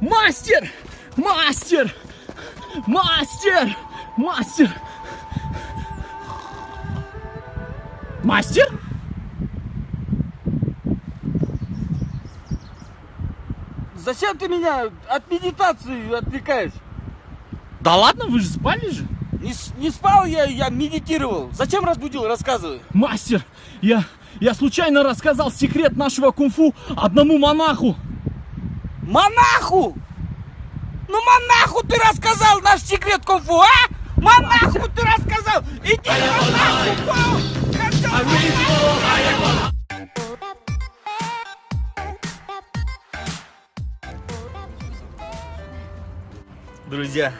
Мастер! Мастер! Мастер! Мастер! Мастер? Зачем ты меня от медитации отвлекаешь? Да ладно, вы же спали же. Не спал я медитировал. Зачем разбудил? Рассказывай. Мастер, я случайно рассказал секрет нашего кунг-фу одному монаху. Монаху? Ну монаху ты рассказал наш секрет кунг-фу, а? Монаху ты рассказал! Иди монаху! Друзья,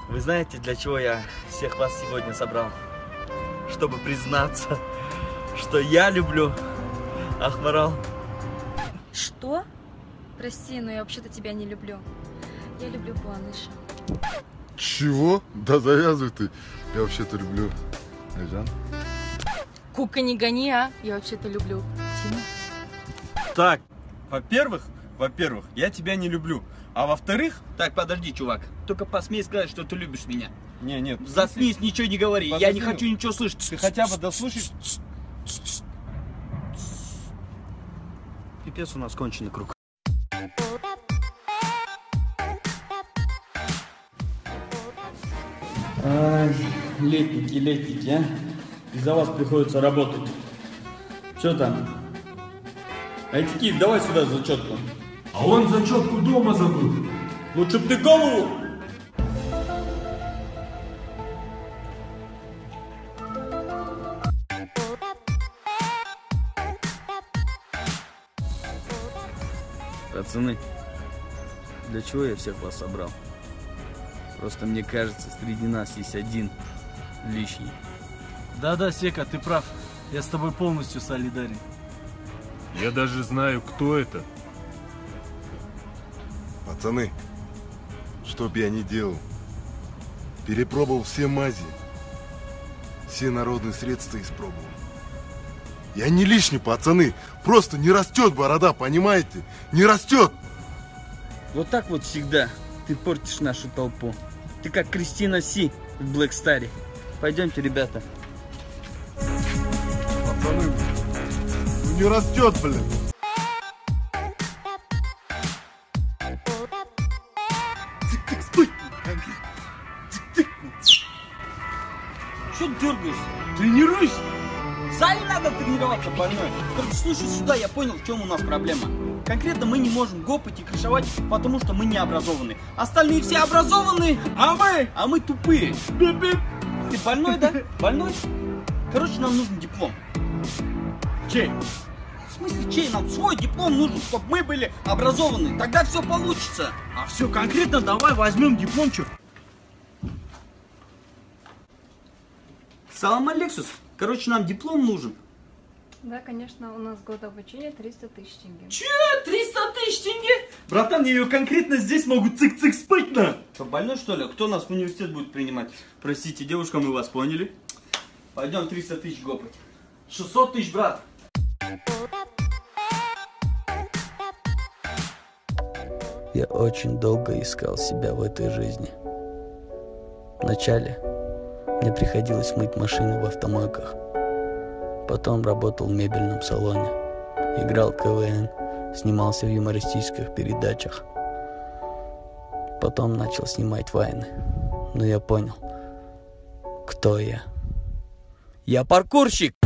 вы знаете, для чего я всех вас сегодня собрал? Чтобы признаться, что я люблю Ахмарал. Что? Прости, но я вообще-то тебя не люблю. Я люблю Куаныша. Чего? Да завязывай ты. Я вообще-то люблю Айжан. Кука, не гони, а? Я вообще-то люблю Тиму. Так, во-первых, я тебя не люблю. А во-вторых... Так, подожди, чувак. Только посмей сказать, что ты любишь меня. Нет. Заткнись, ничего не говори. Подожди, Я не хочу ничего слышать. Ты хотя бы дослушай. Пипец, у нас конченый круг. Ай, летники, а? Из-за вас приходится работать. Что там? Айтики, давай сюда зачетку. А он зачетку дома забыл. Лучше б ты голову. Пацаны, для чего я всех вас собрал? Просто мне кажется, среди нас есть один лишний. Да-да, Сека, ты прав. Я с тобой полностью солидарен. Я даже знаю, кто это. Пацаны, что б я ни делал, перепробовал все мази, все народные средства испробовал. Я не лишний, пацаны, просто не растет борода, понимаете? Не растет! Вот так вот всегда ты портишь нашу толпу. Ты как Кристина Си в Блэк Старе. Пойдемте, ребята. Пацаны, ну не растет, блин! Что ты дергаешься? Тренируйся! В зале надо тренироваться, больной. Только слушай сюда, я понял, в чем у нас проблема. Конкретно мы не можем гопать и крышевать, потому что мы не образованы. Остальные все образованы, а мы тупые. Ты больной, да? Больной? Короче, нам нужен диплом. Чей? В смысле, чей? Нам свой диплом нужен, чтобы мы были образованы. Тогда все получится. А все конкретно давай возьмем дипломчик. Салам алексус. Короче, нам диплом нужен. Да, конечно, у нас год обучения 300 тысяч тенге. Че? 300 тысяч тенге? Братан, ее конкретно здесь могут цик-цик спать на. Что, больной, что ли? Кто нас в университет будет принимать? Простите, девушка, мы вас поняли. Пойдем 300 тысяч гопать. 600 тысяч, брат. Я очень долго искал себя в этой жизни. Вначале мне приходилось мыть машины в автомойках. Потом работал в мебельном салоне. Играл в КВН, снимался в юмористических передачах. Потом начал снимать вайны. Но я понял, кто я. Я паркурщик!